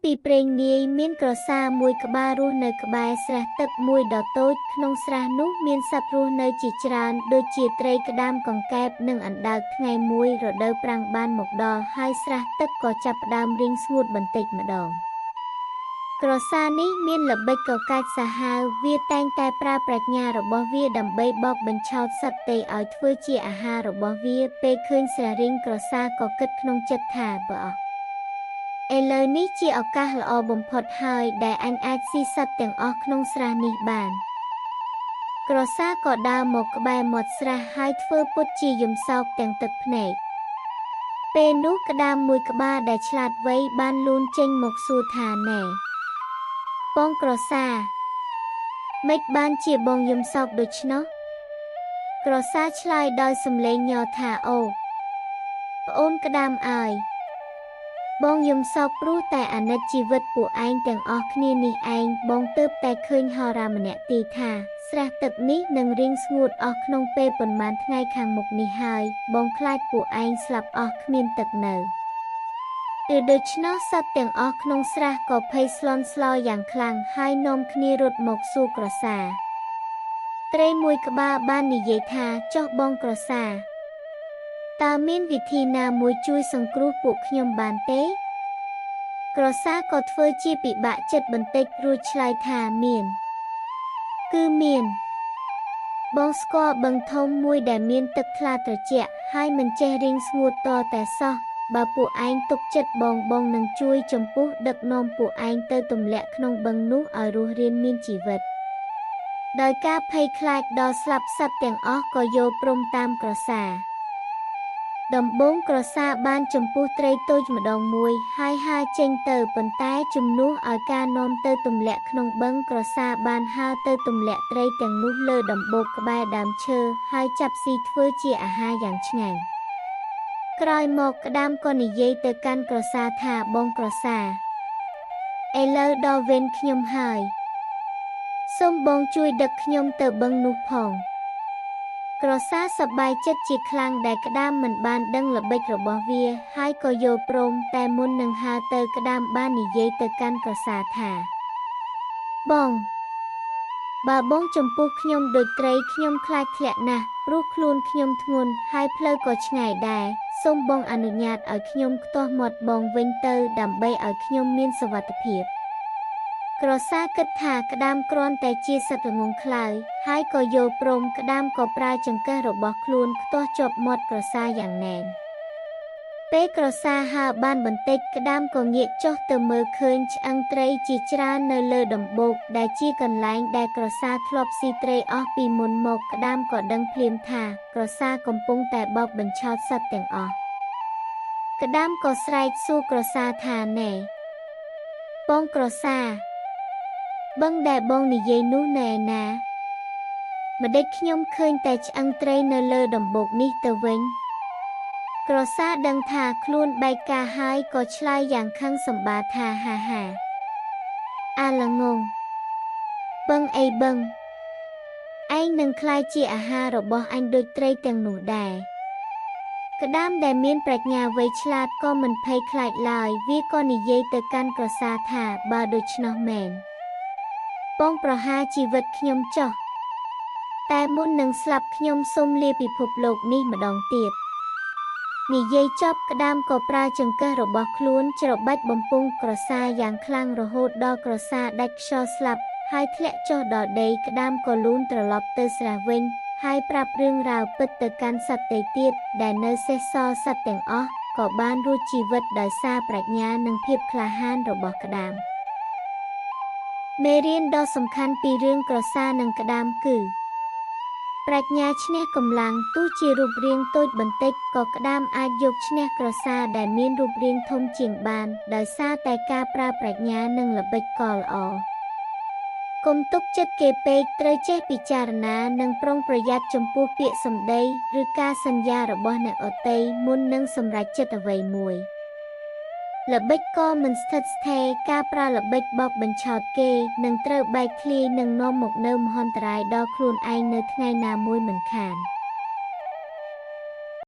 ពីព្រេងនាយមានក្រសាមួយក្បាលរស់នៅក្បែរស្រះទឹកមួយដ៏តូចក្នុងស្រះនោះមានសត្វរស់នៅជាច្រើនដូចជាត្រីក្តាមកង្កែបនិងអណ្ដើកថ្ងៃមួយរដូវប្រាំងបានមកដល់ហើយស្រះទឹកក៏ចាប់ផ្ដើមរីងស្ងួតបន្តិចម្ដងក្រសានេះមានល្បិចកកាច់សាហាវវាតែងតែប្រើប្រាជ្ញារបស់វាដើម្បីបោកបញ្ឆោតសត្វទេឲ្យធ្វើជាអាហាររបស់វាពេលឃើញស្រះរីងក្រសាក៏គិតក្នុងចិត្តថាបើអស់ឥឡូវនេះជាឱកាសល្អបំផុតហើយដែលអញអាចស៊ីសត្វទាំងអស់ក្នុងស្រះនេះបានក្រសាក៏ដើរមកក្បែរមាត់ស្រះហើយធ្វើពុតជាយំសោកទាំងទឹកភ្នែកពេលនោះក្តាមមួយក្បាលដែលឆ្លាតវៃបានលូនចេញមកសួរថាណែបងក្រសាម៉េចបានជាបងយំសោកដូច្នោះក្រសាឆ្លើយដោយសំឡេងញ័រថាអូប្អូនក្តាមអើយបងយំសោកព្រោះតែអាណិតជីវិតពួកឯងទាំងអស់គ្នានេះឯងបងទើបតែឃើញហោរាម្នាក់ទីថាស្រះទឹកនេះនឹងរីងស្ងួតអស់ក្នុងពេលប៉ុន្មានថ្ងៃខាងមុខនេះហើយបងខ្លាចពួកឯងស្លាប់អស់គ្មានទឹកនៅដូច្នោះសត្វទាំងអស់ក្នុងស្រះក៏ភ័យស្លន់ស្លោយ៉ាងខ្លាំងហើយនាំគ្នារត់មកសួរក្រសាត្រីមួយក្បាលបាននិយាយថាចុះបងក្រសាតើមានវិធីណាមួយជួយសង្គ្រោះពួកខ្ញុំបានទេក្រសាក៏ធ្វើជាពិបាកចិត្តបន្តិចរួចឆ្លើយថាមានគឺមានបងស្គាល់បឹងធំមួយដែលមានទឹកថ្លាត្រជាក់ហើយមិនចេះរីងស្ងួតតតែសោះបើពួកឯងទុកចិត្តបងនឹងជួយចំពោះដឹកនាំពួកឯងទៅទម្លាក់ក្នុងបឹងនោះឲ្យរស់រានមានជីវិតដោយការភ័យខ្លាចដល់ស្លាប់សត្វទាំងអស់ក៏យល់ព្រមតាមក្រសាដំបូងក្រសាបានចំពោះត្រីតូចម្ដងមួយហើយហើរចេញទៅប៉ុន្តែជំនួសឲ្យការនាំទៅទម្លាក់ក្នុងបឹងក្រសាបានហើរទៅទម្លាក់ត្រីទាំងនោះលើដំបូកក្បែរដើមឈើហើយចាប់ស៊ីធ្វើជាអាហារយ៉ាងឆ្ងាញ់ក្រោយមកក្តាមក៏និយាយទៅកាន់ក្រសាថាបងក្រសាឥឡូវដល់វេនខ្ញុំហើយសូមបងជួយដឹកខ្ញុំទៅបឹងនោះផងក្រសាសប្បាយចិត្តជាខ្លាំងដែលក្តាមមិនបានដឹងល្បិចរបស់វាហើយក៏យល់ព្រមតែមុននឹងហើរទៅក្តាមបាននិយាយទៅកាន់ក្រសាថាបងបើបងចំពោះខ្ញុំដូចត្រីខ្ញុំខ្លាចធ្លាក់ណាស់ព្រោះខ្លួនខ្ញុំធ្ងន់ហើយផ្លូវក៏ឆ្ងាយដែរសូមបងអនុញ្ញាតឲ្យខ្ញុំខ្ទាស់មាត់បងវិញទៅដើម្បីឲ្យខ្ញុំមានសុវត្ថិភាពក្រសាគិតថាក្តាមគ្រាន់តែជាសត្វល្ងង់ខ្លៅហើយក៏យល់ព្រមក្តាមក៏ប្រើចង្កឹះរបស់ខ្លួនខ្ទាស់ជាប់មាត់ក្រសាយ៉ាងណែនពេលក្រសាហើរបានបន្តិចក្តាមក៏ងាកចុះទៅមើលឃើញឆ្អឹងត្រីជាច្រើននៅលើដំបូកដែលជាកន្លែងដែលក្រសាធ្លាប់ស៊ីត្រីអស់ពីមុនមកក្តាមក៏ដឹងភ្លាមថាក្រសាកំពុងតែបោកបញ្ឆោតសត្វទាំងអស់ក្តាមក៏ស្រែកសួរក្រសាថាណែបងក្រសាបឹងដែលបងនិយាយនោះនៅឯណាម្ដេចខ្ញុំឃើញតែឆ្អឹងត្រីនៅលើដំបូកនេះទៅវិញក្រសាដឹងថាខ្លួនបែកការហើយក៏ឆ្លើយយ៉ាងខឹងសម្បាថាហាអាល្ងងបឹងអីបឹងឯងនឹងក្លាយជាអាហាររបស់អញដូចត្រីទាំងនោះដែរក្តាមដែលមានប្រាជ្ញាវៃឆ្លាតក៏មិនភ័យខ្លាចឡើយវាក៏និយាយទៅកាន់ក្រសាថាបើដូច្នោះមែនបងប្រហារជីវិតខ្ញុំចុះតែមុននឹងស្លាប់ខ្ញុំសូមលាពិភពលោកនេះម្ដងទៀតនិយាយចប់ក្តាមក៏ប្រើចង្កឹះរបស់ខ្លួនច្របាច់បំពង់ក្រសាយ៉ាងខ្លាំងរហូតដល់ក្រសាដាច់ខ្យល់ស្លាប់ហើយធ្លាក់ចុះដល់ដីក្តាមក៏លូនត្រឡប់ទៅស្រះវិញហើយប្រាប់រឿងរ៉ាវពិតទៅកាន់សត្វទេទៀតដែលនៅសេសសល់សត្វទាំងអស់ក៏បានរួចជីវិតដោយសារប្រាជ្ញានិងភាពក្លាហានរបស់ក្តាមមេរៀនដ៏សំខាន់ពីរឿងក្រសានិងក្តាមគឺប្រាជ្ញាឈ្នះកម្លាំងទោះជារូបរាងតូចបន្តិចក៏ក្តាមអាចយកឈ្នះក្រសាដែលមានរូបរាងធំជាងបានដោយសារតែការប្រើប្រាជ្ញានិងល្បិចកលល្អកុំទុកចិត្តគេពេកត្រូវចេះពិចារណានិងប្រុងប្រយ័ត្នចំពោះពាក្យសម្ដីឬការសន្យារបស់អ្នកដទៃមុននឹងសម្រេចចិត្តអ្វីមួយល្បិចក៏មិនស្ថិតស្ថេរការប្រើល្បិចបោកបញ្ឆោតគេនឹងត្រូវបែកធ្លាយនិងនាំមកនូវមហន្តរាយដល់ខ្លួនឯងនៅថ្ងៃណាមួយមិនខាន